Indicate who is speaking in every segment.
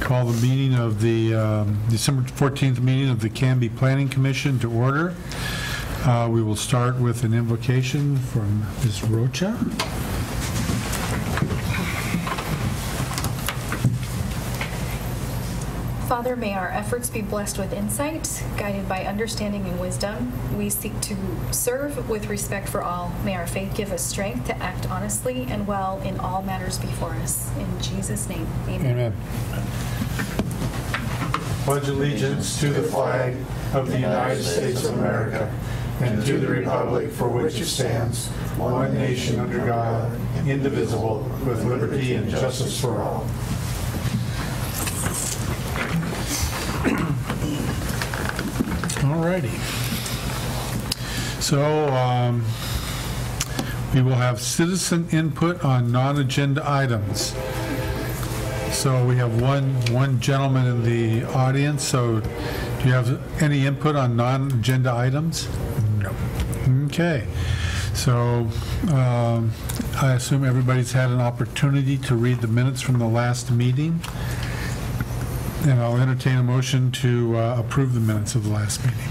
Speaker 1: Call the meeting of the December 14th meeting of the Canby Planning Commission to order. We will start with an invocation from Ms. Rocha.
Speaker 2: Father, may our efforts be blessed with insight, guided by understanding and wisdom. We seek to serve with respect for all. May our faith give us strength to act honestly and well in all matters before us. In Jesus' name, amen.
Speaker 1: Amen. Pledge allegiance to the flag of the United States of America and to the republic for which it stands, one nation under God, indivisible, with liberty and justice for all. Alrighty. So we will have citizen input on non-agenda items. So we have one gentleman in the audience. So do you have any input on non-agenda items? No. Okay. So I assume everybody's had an opportunity to read the minutes from the last meeting. And I'll entertain a motion to approve the minutes of the last meeting.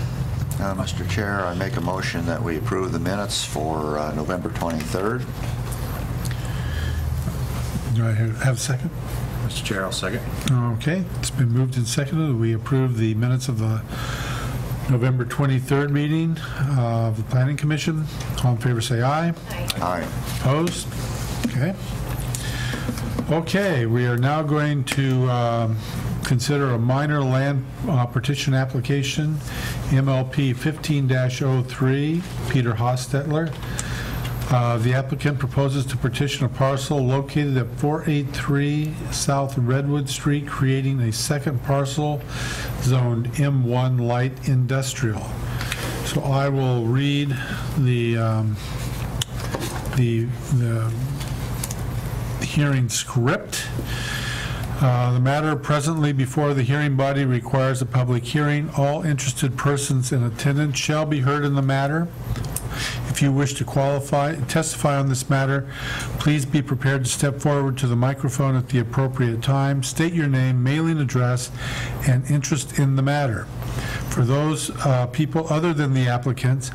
Speaker 3: Mr. Chair, I make a motion that we approve the minutes for November 23rd.
Speaker 1: Do I have a second?
Speaker 4: Mr. Chair, I'll second.
Speaker 1: Okay, it's been moved and seconded. We approve the minutes of the November 23rd meeting of the Planning Commission. All in favor say aye.
Speaker 2: Aye.
Speaker 3: Aye.
Speaker 1: Opposed? Okay. Okay, we are now going to consider a minor land partition application, MLP 15-03, Peter Hostetler. The applicant proposes to partition a parcel located at 483 South Redwood Street, creating a second parcel zoned M1 Light Industrial. So I will read the hearing script. The matter presently before the hearing body requires a public hearing. All interested persons in attendance shall be heard in the matter. If you wish to testify on this matter, please be prepared to step forward to the microphone at the appropriate time. State your name, mailing address, and interest in the matter. For those people other than the applicants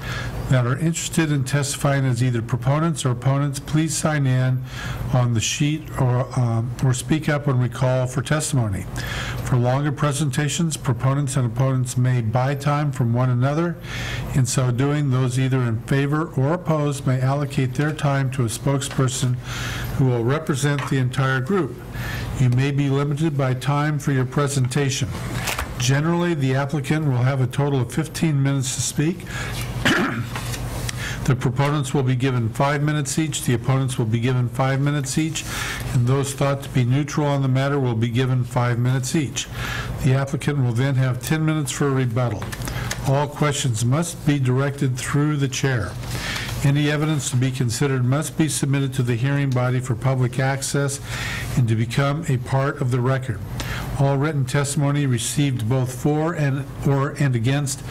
Speaker 1: that are interested in testifying as either proponents or opponents, please sign in on the sheet or speak up when we call for testimony. For longer presentations, proponents and opponents may buy time from one another. In so doing, those either in favor or opposed may allocate their time to a spokesperson who will represent the entire group. You may be limited by time for your presentation. Generally, the applicant will have a total of 15 minutes to speak. The proponents will be given 5 minutes each, the opponents will be given 5 minutes each, and those thought to be neutral on the matter will be given 5 minutes each. The applicant will then have 10 minutes for a rebuttal. All questions must be directed through the chair. Any evidence to be considered must be submitted to the hearing body for public access and to become a part of the record. All written testimony received both for and against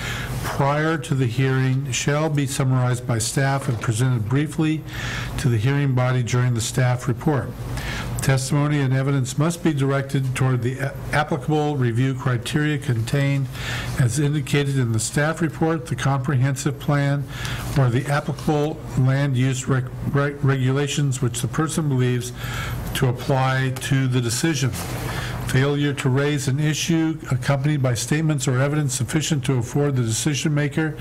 Speaker 1: prior to the hearing shall be summarized by staff and presented briefly to the hearing body during the staff report. Testimony and evidence must be directed toward the applicable review criteria contained as indicated in the staff report, the comprehensive plan, or the applicable land use regulations which the person believes to apply to the decision. Failure to raise an issue accompanied by statements or evidence sufficient to afford the decision maker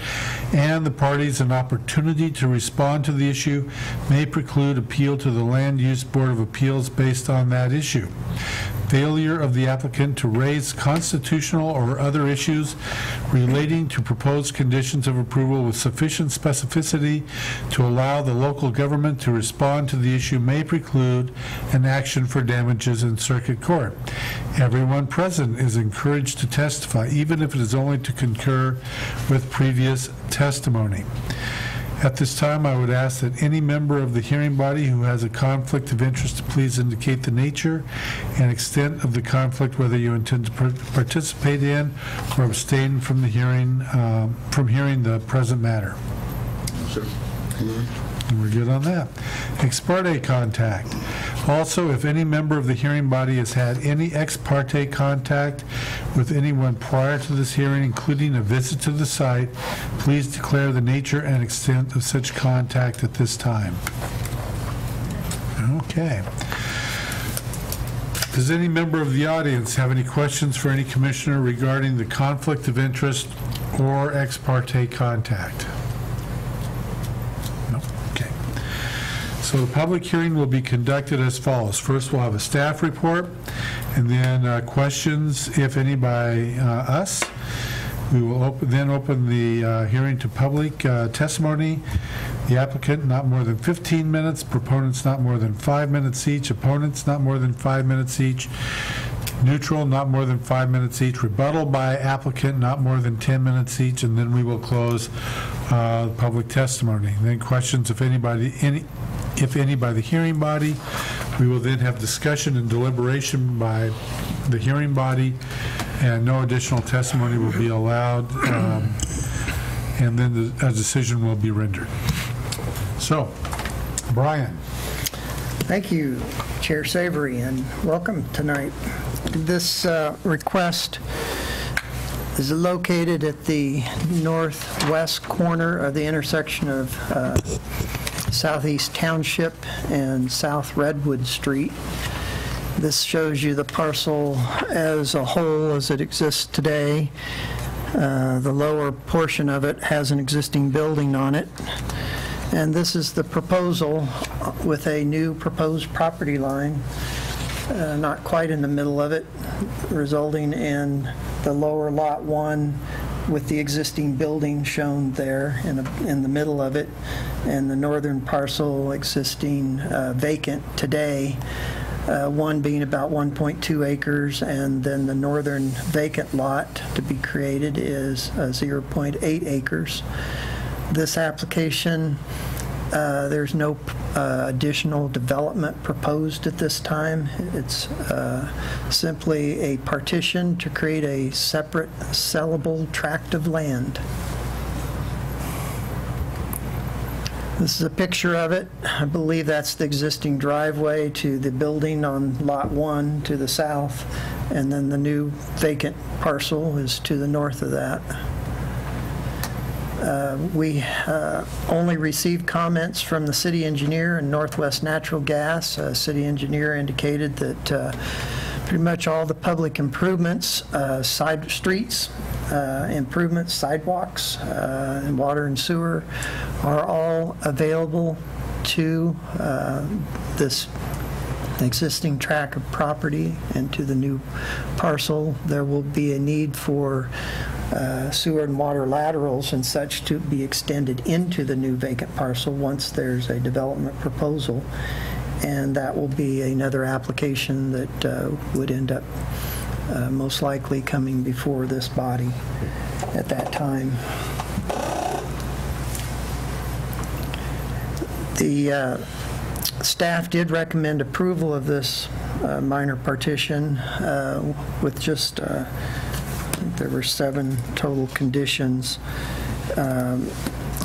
Speaker 1: and the parties an opportunity to respond to the issue may preclude appeal to the Land Use Board of Appeals based on that issue. Failure of the applicant to raise constitutional or other issues relating to proposed conditions of approval with sufficient specificity to allow the local government to respond to the issue may preclude an action for damages in circuit court. Everyone present is encouraged to testify, even if it is only to concur with previous testimony. At this time, I would ask that any member of the hearing body who has a conflict of interest please indicate the nature and extent of the conflict, whether you intend to participate in or abstain from the hearing, from hearing the present matter.
Speaker 4: Sure.
Speaker 1: We're good on that. Ex parte contact. Also, if any member of the hearing body has had any ex parte contact with anyone prior to this hearing, including a visit to the site, please declare the nature and extent of such contact at this time. Okay. Does any member of the audience have any questions for any commissioner regarding the conflict of interest or ex parte contact? No? Okay. So the public hearing will be conducted as follows. First, we'll have a staff report, and then questions, if any, by us. We will then open the hearing to public testimony. The applicant, not more than 15 minutes. Proponents, not more than 5 minutes each. Opponents, not more than 5 minutes each. Neutral, not more than 5 minutes each. Rebuttal by applicant, not more than 10 minutes each. And then we will close public testimony. Then questions, if any, by the hearing body. We will then have discussion and deliberation by the hearing body, and no additional testimony will be allowed, and then a decision will be rendered. So, Brian.
Speaker 4: Thank you, Chair Savory, and welcome tonight. This request is located at the northwest corner of the intersection of Southeast Township and South Redwood Street. This shows you the parcel as a whole as it exists today. The lower portion of it has an existing building on it. And this is the proposal with a new proposed property line, not quite in the middle of it, resulting in the lower lot 1 with the existing building shown there in the middle of it, and the northern parcel existing vacant today, one being about 1.2 acres, and then the northern vacant lot to be created is 0.8 acres. This application, there's no additional development proposed at this time. It's simply a partition to create a separate sellable tract of land. This is a picture of it. I believe that's the existing driveway to the building on Lot 1 to the south, and then the new vacant parcel is to the north of that. We only received comments from the city engineer and Northwest Natural Gas. City engineer indicated that pretty much all the public improvements, side streets, improvements, sidewalks, and water and sewer are all available to this existing tract of property and to the new parcel. There will be a need for sewer and water laterals and such to be extended into the new vacant parcel once there's a development proposal, and that will be another application that would end up most likely coming before this body at that time. The staff did recommend approval of this minor partition with just there were 7 total conditions.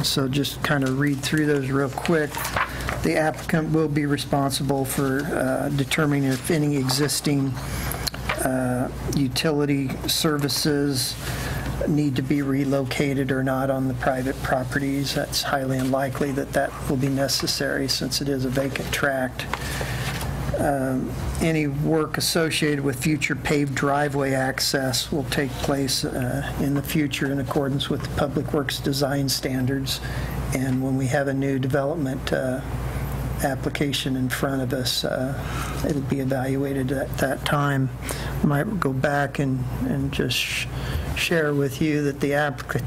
Speaker 4: So just kind of read through those real quick. The applicant will be responsible for determining if any existing utility services need to be relocated or not on the private properties. That's highly unlikely that that will be necessary since it is a vacant tract. Any work associated with future paved driveway access will take place in the future in accordance with the Public Works design standards. And when we have a new development application in front of us, it'll be evaluated at that time. I might go back and just share with you that the applicant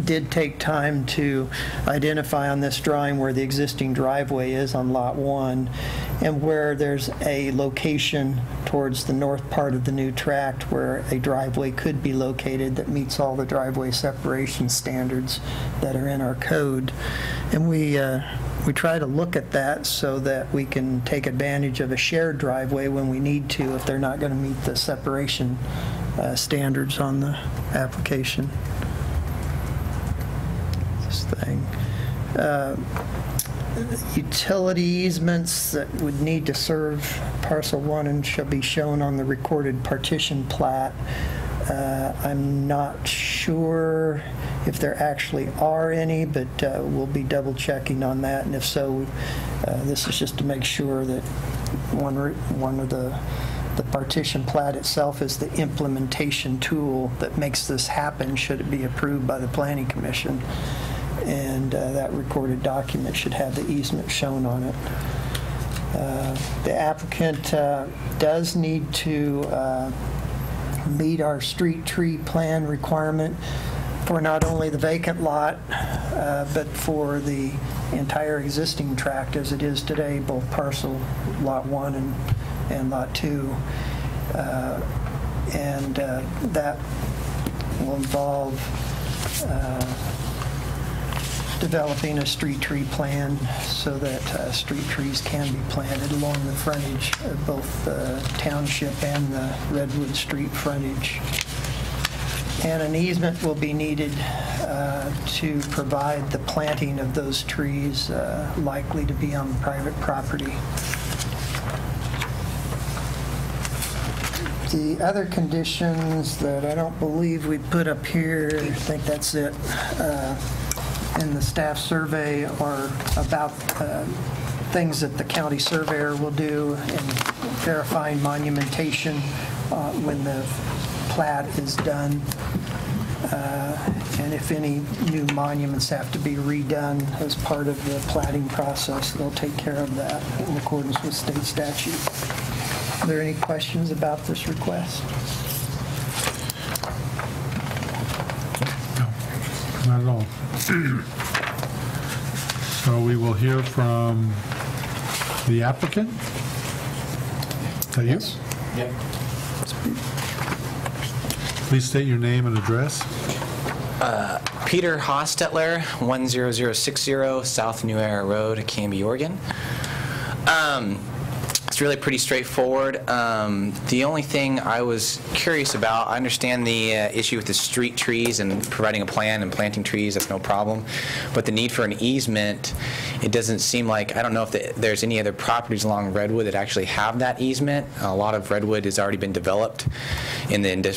Speaker 4: did take time to identify on this drawing where the existing driveway is on Lot 1 and where there's a location towards the north part of the new tract where a driveway could be located that meets all the driveway separation standards that are in our code. And we try to look at that so that we can take advantage of a shared driveway when we need to if they're not going to meet the separation standards on the application. This thing. utility easements that would need to serve parcel 1 and shall be shown on the recorded partition plat. I'm not sure if there actually are any, but we'll be double checking on that, and if so, this is just to make sure that one of the partition plat itself is the implementation tool that makes this happen should it be approved by the Planning Commission. And that recorded document should have the easement shown on it. The applicant does need to meet our street tree plan requirement for not only the vacant lot, but for the entire existing tract as it is today, both parcel lot 1 and lot 2. And that will involve developing a street tree plan so that street trees can be planted along the frontage of both the township and the Redwood Street frontage. And an easement will be needed to provide the planting of those trees likely to be on private property. The other conditions that I don't believe we put up here, I think that's it, in the staff survey are about things that the county surveyor will do in verifying monumentation when the plat is done. And if any new monuments have to be redone as part of the platting process, they'll take care of that in accordance with state statute. Are there any questions about this request?
Speaker 1: No, not at all. So we will hear from the applicant. Is that you?
Speaker 4: Yes.
Speaker 5: Yep.
Speaker 1: Please state your name and address.
Speaker 5: Peter Hostetler, 10060 South New Era Road, Canby, Oregon. It's really pretty straightforward. The only thing I was curious about, I understand the issue with the street trees and providing a plan and planting trees, that's no problem. But the need for an easement, it doesn't seem like, I don't know if there's any other properties along Redwood that actually have that easement. A lot of Redwood has already been developed in the,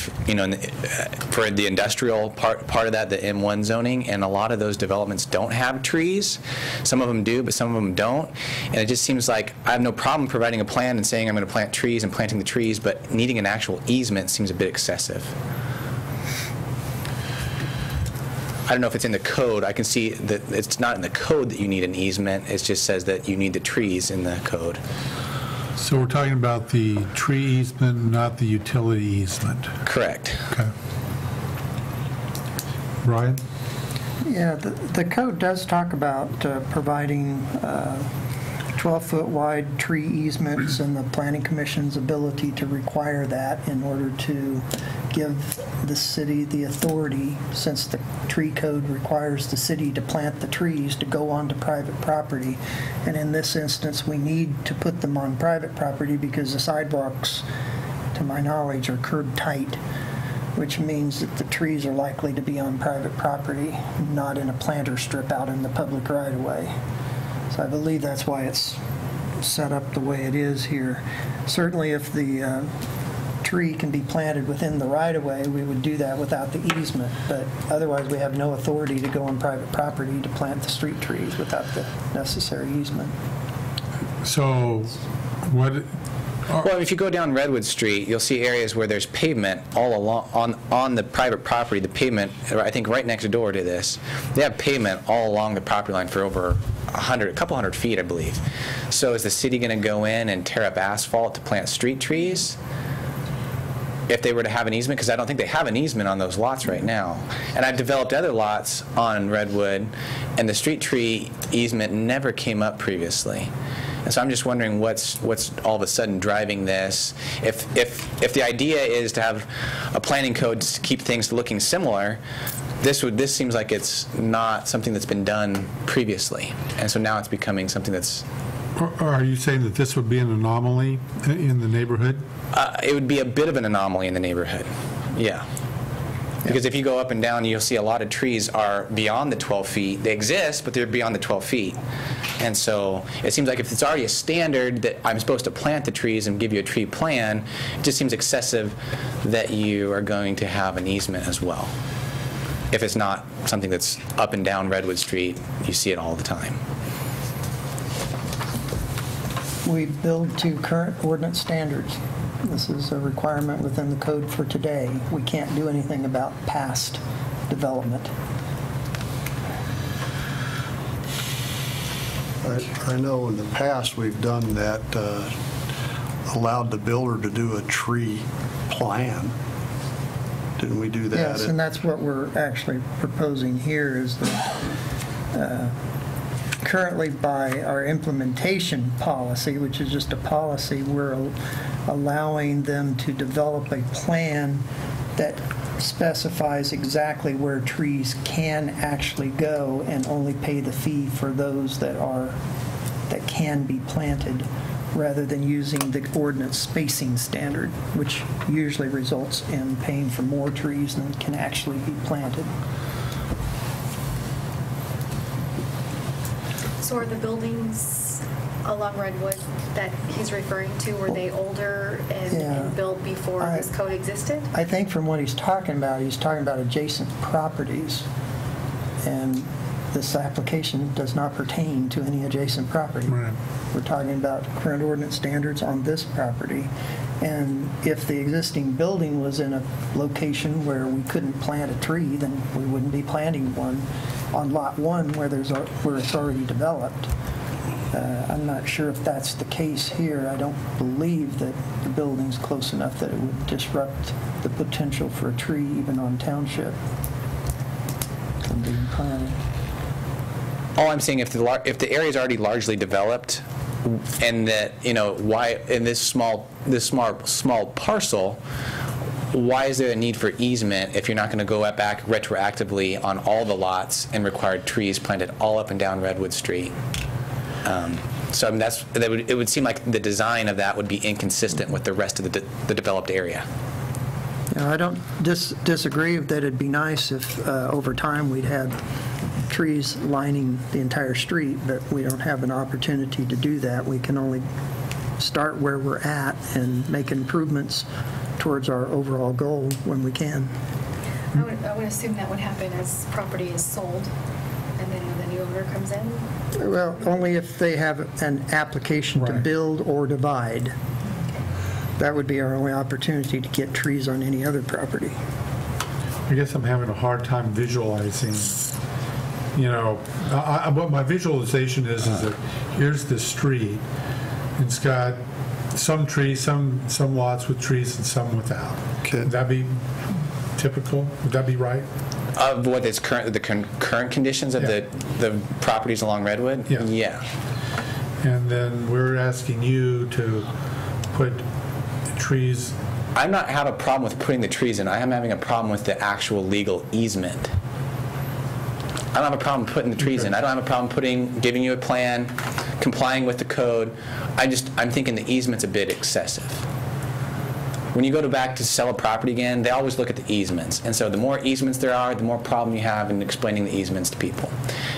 Speaker 5: for the industrial part of that, the M1 zoning, and a lot of those developments don't have trees. Some of them do, but some of them don't. And it just seems like I have no problem providing a plan and saying I'm going to plant trees and planting the trees, but needing an actual easement seems a bit excessive. I don't know if it's in the code. I can see that it's not in the code that you need an easement. It just says that you need the trees in the code.
Speaker 1: So we're talking about the tree easement, not the utility easement.
Speaker 5: Correct.
Speaker 1: Okay. Brian?
Speaker 4: Yeah, the code does talk about providing 12-foot wide tree easements and the Planning Commission's ability to require that in order to give the city the authority, since the tree code requires the city to plant the trees, to go onto private property. And in this instance, we need to put them on private property because the sidewalks, to my knowledge, are curb tight, which means that the trees are likely to be on private property, not in a planter strip out in the public right-of-way. So I believe that's why it's set up the way it is here. Certainly if the tree can be planted within the right-of-way, we would do that without the easement, but otherwise we have no authority to go on private property to plant the street trees without the necessary easement.
Speaker 1: So what...
Speaker 5: Well, if you go down Redwood Street, you'll see areas where there's pavement all along on the private property. The pavement, I think, right next door to this, they have pavement all along the property line for over a couple hundred feet, I believe. So is the city going to go in and tear up asphalt to plant street trees if they were to have an easement? Because I don't think they have an easement on those lots right now. And I've developed other lots on Redwood, and the street tree easement never came up previously. And so I'm just wondering what's all of a sudden driving this. If the idea is to have a planning code to keep things looking similar, this seems like it's not something that's been done previously, and so now it's becoming something that's.
Speaker 1: Are you saying that this would be an anomaly in the neighborhood?
Speaker 5: It would be a bit of an anomaly in the neighborhood, yeah. Because if you go up and down, you'll see a lot of trees are beyond the 12 feet. They exist, but they're beyond the 12 feet. And so it seems like if it's already a standard that I'm supposed to plant the trees and give you a tree plan, it just seems excessive that you are going to have an easement as well. If it's not something that's up and down Redwood Street, you see it all the time.
Speaker 4: We build to current ordinance standards. This is a requirement within the code for today. We can't do anything about past development.
Speaker 6: I know in the past we've done that, allowed the builder to do a tree plan. Didn't we do that?
Speaker 4: Yes, and that's what we're actually proposing here is that currently by our implementation policy, which is just a policy, we're allowing them to develop a plan that specifies exactly where trees can actually go and only pay the fee for those that can be planted, rather than using the ordinance spacing standard, which usually results in paying for more trees than can actually be planted.
Speaker 2: So are the buildings along Redwood that he's referring to, were they older and built before this code existed?
Speaker 4: I think from what he's talking about adjacent properties, and this application does not pertain to any adjacent property.
Speaker 1: Right.
Speaker 4: We're talking about current ordinance standards on this property, and if the existing building was in a location where we couldn't plant a tree, then we wouldn't be planting one on Lot 1 where it's already developed. I'm not sure if that's the case here. I don't believe that the building's close enough that it would disrupt the potential for a tree even on township from being planted.
Speaker 5: All I'm saying, if the area is already largely developed, and that, why in this small parcel, why is there a need for easement if you're not going to go back retroactively on all the lots and require trees planted all up and down Redwood Street? So I mean, it would seem like the design of that would be inconsistent with the rest of the developed area.
Speaker 4: I don't disagree that it'd be nice if over time we'd had trees lining the entire street, but we don't have an opportunity to do that. We can only start where we're at and make improvements towards our overall goal when we can.
Speaker 2: I would assume that would happen as property is sold and then when the new owner comes in?
Speaker 4: Well, only if they have an application to
Speaker 1: Right.
Speaker 4: build or divide. That would be our only opportunity to get trees on any other property.
Speaker 1: I guess I'm having a hard time visualizing, what my visualization is that here's the street, and it's got some trees, some lots with trees and some without.
Speaker 6: Okay.
Speaker 1: Would that be typical? Would that be right?
Speaker 5: Of what is current conditions of
Speaker 1: Yeah.
Speaker 5: the properties along Redwood?
Speaker 1: Yeah.
Speaker 5: Yeah.
Speaker 1: And then we're asking you to put trees.
Speaker 5: I'm not have a problem with putting the trees in. I am having a problem with the actual legal easement. I don't have a problem putting the trees in. I don't have a problem giving you a plan, complying with the code. I'm thinking the easement's a bit excessive. When you go back to sell a property again, they always look at the easements. And so the more easements there are, the more problem you have in explaining the easements to people.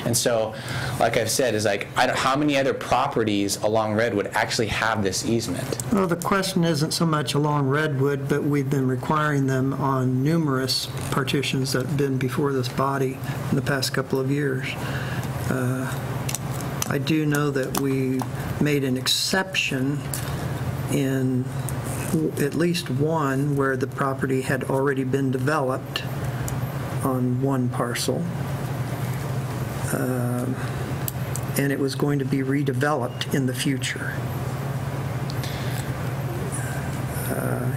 Speaker 5: And so, like I've said, is like, how many other properties along Redwood actually have this easement?
Speaker 4: Well, the question isn't so much along Redwood, but we've been requiring them on numerous partitions that have been before this body in the past couple of years. I do know that we made an exception in at least one where the property had already been developed on one parcel. And it was going to be redeveloped in the future.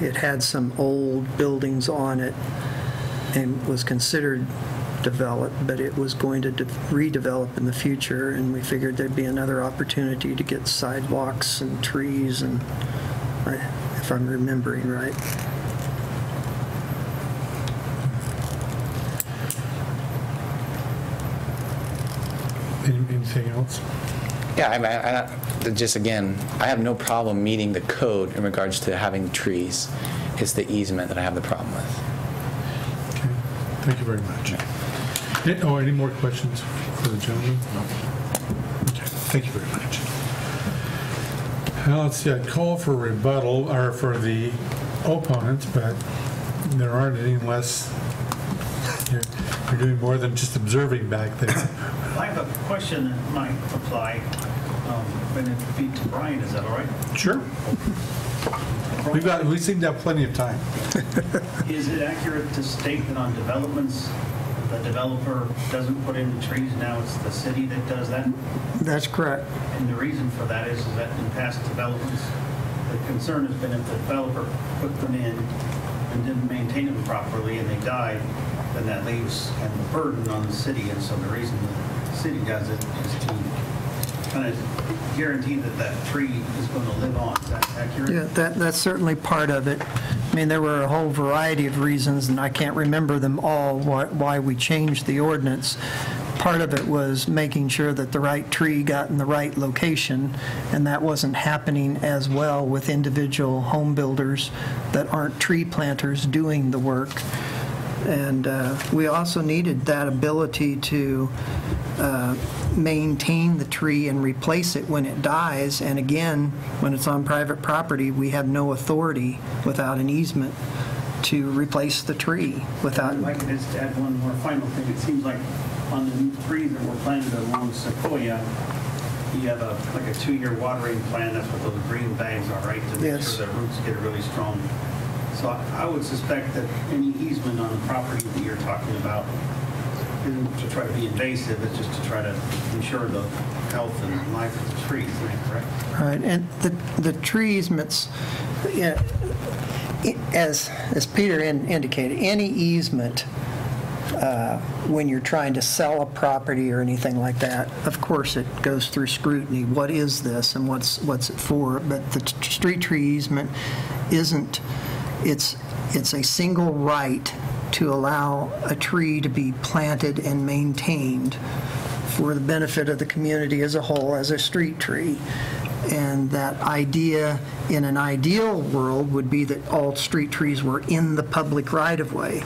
Speaker 4: It had some old buildings on it and was considered developed, but it was going to redevelop in the future, and we figured there'd be another opportunity to get sidewalks and trees, and if I'm remembering right.
Speaker 1: Anything else?
Speaker 5: Yeah, just again, I have no problem meeting the code in regards to having trees. It's the easement that I have the problem with.
Speaker 1: Okay. Thank you very much. Any more questions for the gentleman? Okay. Thank you very much. Now, let's see, I'd call for rebuttal, or for the opponents, but there aren't any unless you're doing more than just observing back there.
Speaker 7: I have a question that might apply, and it'd be to Brian. Is that all right?
Speaker 1: Sure. We seem to have plenty of time.
Speaker 7: Is it accurate to state that on developments, the developer doesn't put in the trees, now it's the city that does that?
Speaker 4: That's correct.
Speaker 7: And the reason for that is that in past developments, the concern has been if the developer put them in and didn't maintain them properly and they died, then that leaves kind of a burden on the city. And so the reason the city does it is to kind of guarantee that that tree is going to live on. Is that accurate?
Speaker 4: Yeah, that's certainly part of it. I mean, there were a whole variety of reasons, and I can't remember them all, why we changed the ordinance. Part of it was making sure that the right tree got in the right location, and that wasn't happening as well with individual home builders that aren't tree planters doing the work. And we also needed that ability to maintain the tree and replace it when it dies. And again, when it's on private property, we have no authority without an easement to replace the tree without.
Speaker 7: If I could just add one more final thing. It seems like on the trees that were planted along Sequoia, you have like a 2-year watering plan. That's what those green bags are, right? To make
Speaker 4: Yes.
Speaker 7: sure the roots get really strong. So I would suspect that any easement on the property that you're talking about isn't to try to be invasive, it's just to try to ensure the health and life of the trees, is that correct?
Speaker 4: Right, and the tree easements, yeah, as Peter indicated, any easement, when you're trying to sell a property or anything like that, of course it goes through scrutiny. What is this and what's it for? But the street tree easement isn't. It's a single right to allow a tree to be planted and maintained for the benefit of the community as a whole as a street tree. And that idea in an ideal world would be that all street trees were in the public right-of-way.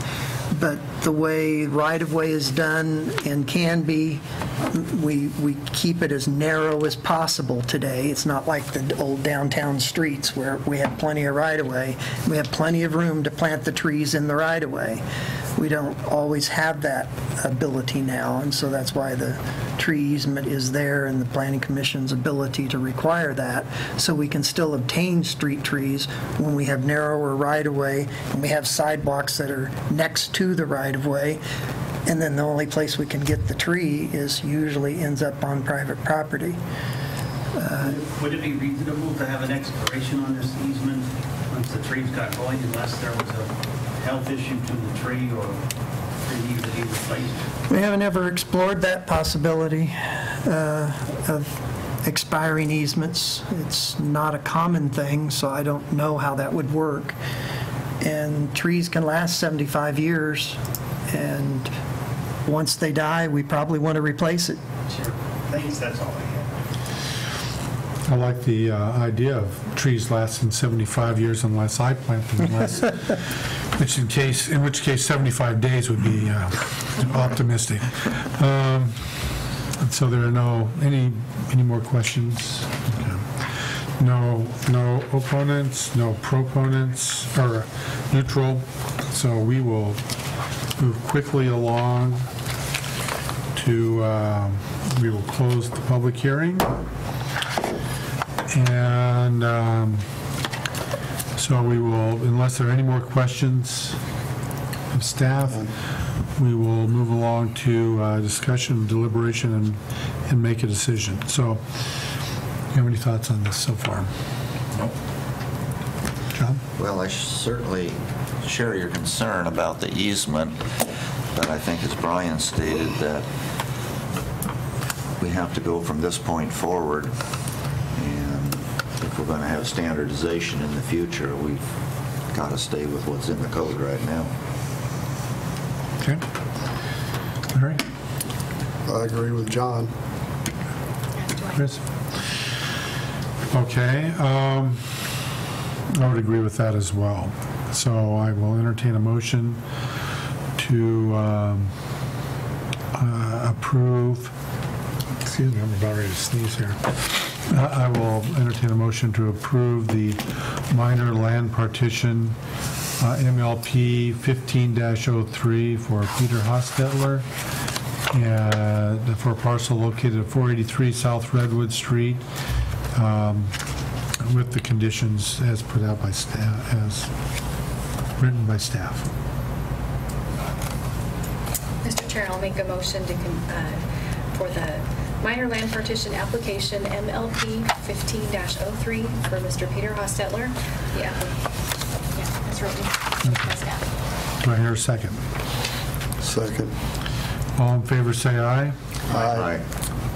Speaker 4: But the way right-of-way is done and can be, we keep it as narrow as possible today. It's not like the old downtown streets where we have plenty of right-of-way. We have plenty of room to plant the trees in the right-of-way. We don't always have that ability now, and so that's why the tree easement is there and the Planning Commission's ability to require that, so we can still obtain street trees when we have narrower right-of-way and we have sidewalks that are next to the right-of-way, and then the only place we can get the tree is usually ends up on private property.
Speaker 7: Would it be reasonable to have an expiration on this easement once the trees got going unless there was a health issue to the tree or tree needed to be replaced?
Speaker 4: We haven't ever explored that possibility of expiring easements. It's not a common thing, so I don't know how that would work. And trees can last 75 years, and once they die, we probably want to replace it.
Speaker 7: Sure. Thanks, that's all I have.
Speaker 1: I like the idea of trees lasting 75 years unless I plant them, unless, in which case 75 days would be optimistic. And so there are any more questions? Okay. No opponents, no proponents, or neutral. So we will move quickly along to, we will close the public hearing. And so we will, unless there are any more questions of staff, we will move along to discussion, deliberation, and make a decision. So, do you have any thoughts on this so far?
Speaker 3: No.
Speaker 1: John?
Speaker 3: Well, I certainly share your concern about the easement, but I think, as Brian stated, that we have to go from this point forward. And if we're going to have standardization in the future, we've got to stay with what's in the code right now.
Speaker 1: Okay. All right.
Speaker 6: I agree with John.
Speaker 1: Chris? Okay. I would agree with that as well. So I will entertain a motion to approve Excuse me, I'm about ready to sneeze here. I will entertain a motion to approve the minor land partition MLP 15-03 for Peter Hostetler and for a parcel located at 483 South Redwood Street with the conditions as put out by staff, as written by staff.
Speaker 2: Mr. Chair, I'll make a motion to for the minor land partition application MLP 15-03 for Mr. Peter Hostetler. As written by staff.
Speaker 1: Do I hear a second?
Speaker 6: Second.
Speaker 1: All in favor, say aye.
Speaker 3: Aye.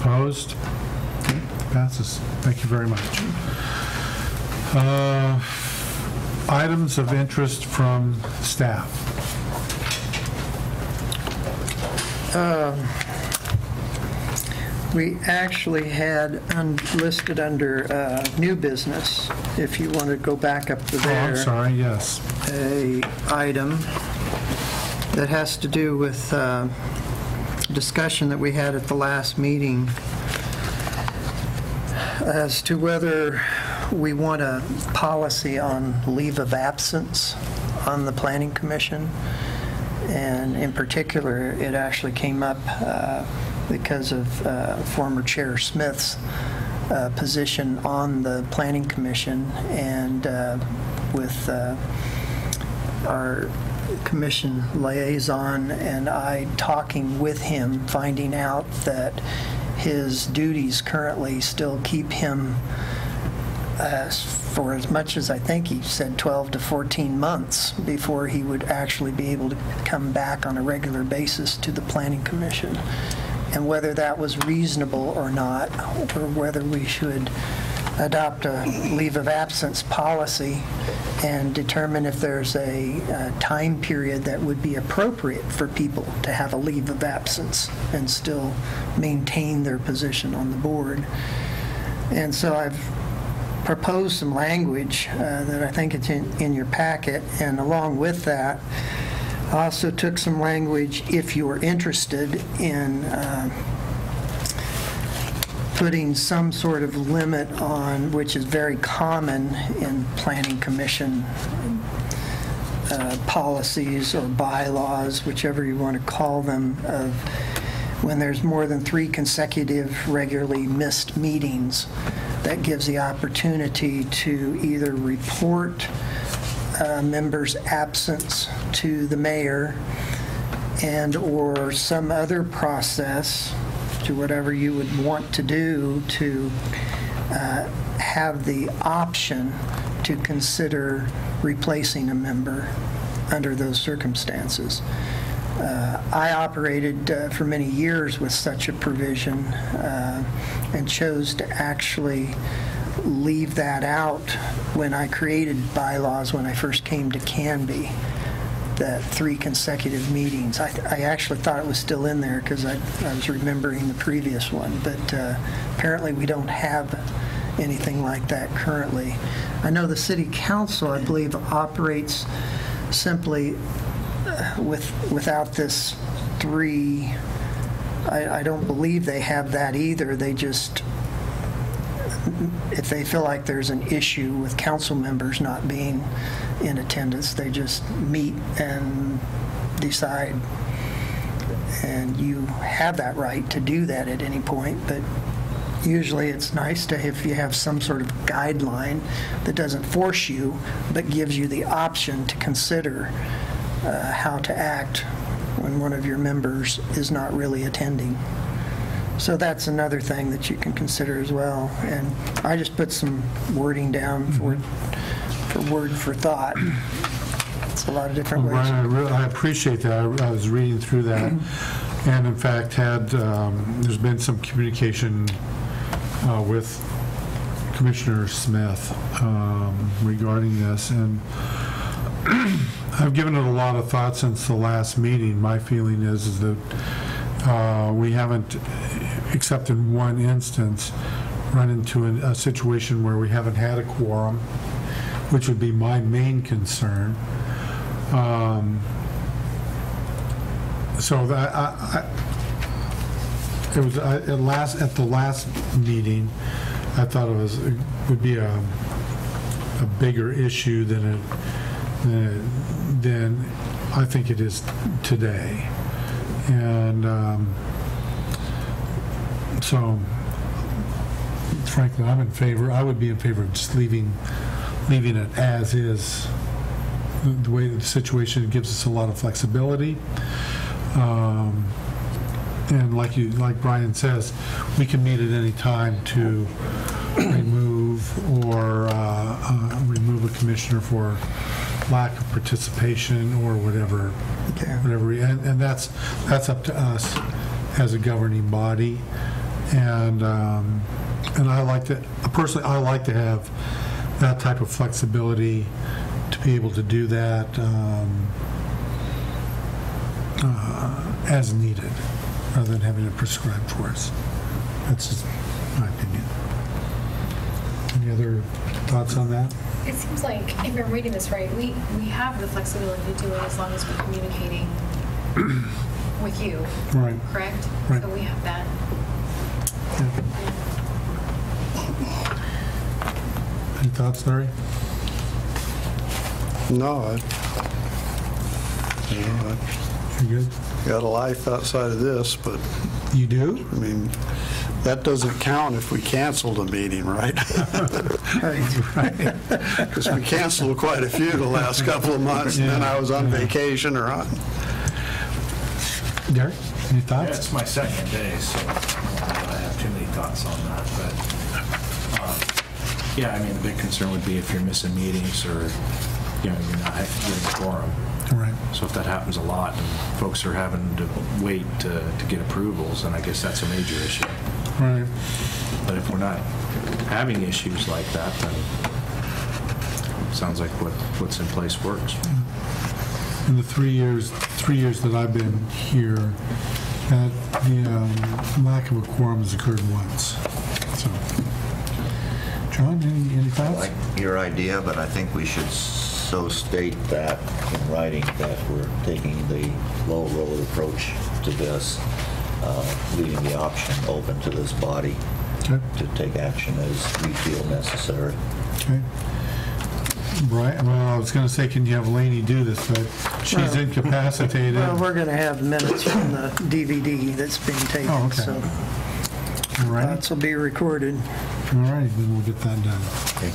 Speaker 1: Opposed? Passes. Thank you very much. Items of interest from staff.
Speaker 4: We actually had listed under new business, if you want to go back up to
Speaker 1: Oh,
Speaker 4: there.
Speaker 1: I'm sorry, yes.
Speaker 4: A item that has to do with discussion that we had at the last meeting as to whether we want a policy on leave of absence on the Planning Commission. And in particular, it actually came up because of former Chair Smith's position on the Planning Commission, and with our commission liaison and I talking with him, finding out that his duties currently still keep him for as much as I think he said 12 to 14 months before he would actually be able to come back on a regular basis to the Planning Commission. And whether that was reasonable or not, or whether we should adopt a leave of absence policy and determine if there's a time period that would be appropriate for people to have a leave of absence and still maintain their position on the board. And so I've proposed some language that I think it's in your packet, and along with that, I also took some language, if you're interested in putting some sort of limit on, which is very common in Planning Commission policies or bylaws, whichever you want to call them, of when there's more than 3 consecutive regularly missed meetings, that gives the opportunity to either report members' absence to the mayor and or some other process to whatever you would want to do to have the option to consider replacing a member under those circumstances. I operated for many years with such a provision and chose to actually leave that out when I created bylaws when I first came to Canby, that 3 consecutive meetings. I actually thought it was still in there because I was remembering the previous one, but apparently we don't have anything like that currently. I know the City Council, I believe, operates simply without this 3. I don't believe they have that either. They just, if they feel like there's an issue with council members not being in attendance, they just meet and decide. And you have that right to do that at any point, but usually it's nice to, if you have some sort of guideline that doesn't force you, but gives you the option to consider how to act when one of your members is not really attending. So that's another thing that you can consider as well. And I just put some wording down for word for thought. It's a lot of different ways.
Speaker 1: Brian, I appreciate that. I was reading through that, and in fact there's been some communication with Commissioner Smith regarding this, and I've given it a lot of thought since the last meeting. My feeling is that we haven't, except in one instance, run into a situation where we haven't had a quorum, which would be my main concern. So that it was at the last meeting, I thought it would be a bigger issue than I think it is today. And so, frankly, I would be in favor of just leaving it as is. The way the situation gives us a lot of flexibility. And like Brian says, we can meet at any time to remove a commissioner for lack of participation or whatever.
Speaker 4: Okay.
Speaker 1: And that's up to us as a governing body. And I like to personally, I like to have that type of flexibility to be able to do that as needed, rather than having it prescribed for us. That's just my opinion. Any other thoughts on that?
Speaker 2: It seems like, if I'm reading this right, we have the flexibility to do it as long as we're communicating with you.
Speaker 1: Right.
Speaker 2: Correct?
Speaker 1: Right.
Speaker 2: So we have that.
Speaker 1: Any thoughts, Larry?
Speaker 6: No,
Speaker 1: You good?
Speaker 6: got a life outside of this, but,
Speaker 1: You do?
Speaker 6: I mean, that doesn't count if we cancel the meeting, right?
Speaker 1: Right.
Speaker 6: Because we canceled quite a few the last couple of months, and then I was on vacation or on.
Speaker 1: Derek, any
Speaker 8: Yeah,
Speaker 1: thoughts?
Speaker 8: it's my second day, so I don't have too many thoughts on that, but, yeah, I mean, the big concern would be if you're missing meetings or, you know, you're not getting a quorum.
Speaker 1: Right.
Speaker 8: So if that happens a lot and folks are having to wait to get approvals, then I guess that's a major issue.
Speaker 1: Right.
Speaker 8: But if we're not having issues like that, then it sounds like what's in place works.
Speaker 1: In the 3 years that I've been here, that the lack of a quorum has occurred once. So, John, any
Speaker 3: I
Speaker 1: thoughts?
Speaker 3: like your idea, but I think we should so state that in writing that we're taking the low road approach to this, leaving the option open to this body
Speaker 1: Okay.
Speaker 3: to take action as we feel necessary.
Speaker 1: Okay. Right. Well, I was going to say, can you have Laney do this, but she's
Speaker 4: Well,
Speaker 1: incapacitated.
Speaker 4: Well, we're going to have minutes from the DVD that's being taken,
Speaker 1: Oh, okay.
Speaker 4: so
Speaker 1: All right.
Speaker 4: that will be recorded.
Speaker 1: All right, then we'll get that done. Okay.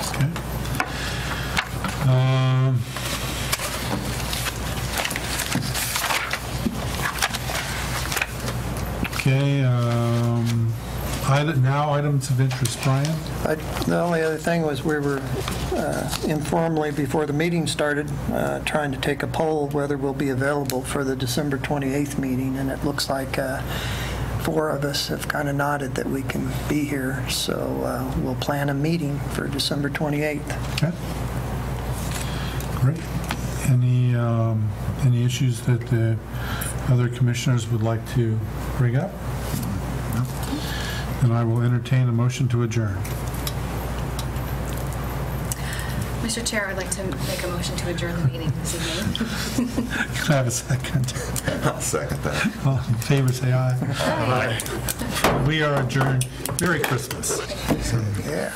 Speaker 1: Okay, now items of interest, Brian?
Speaker 4: The only other thing was we were informally, before the meeting started, trying to take a poll whether we'll be available for the December 28th meeting, and it looks like 4 of us have kind of nodded that we can be here, so we'll plan a meeting for December 28th.
Speaker 1: Okay. Great. Any issues that the other commissioners would like to bring up? No. Then I will entertain a motion to adjourn.
Speaker 2: Mr. Chair, I'd like to make a motion to adjourn the meeting this evening.
Speaker 1: Can I have a second?
Speaker 3: I'll second that.
Speaker 1: All in favor, say aye. Aye. We are adjourned. Merry Christmas.
Speaker 4: Yeah.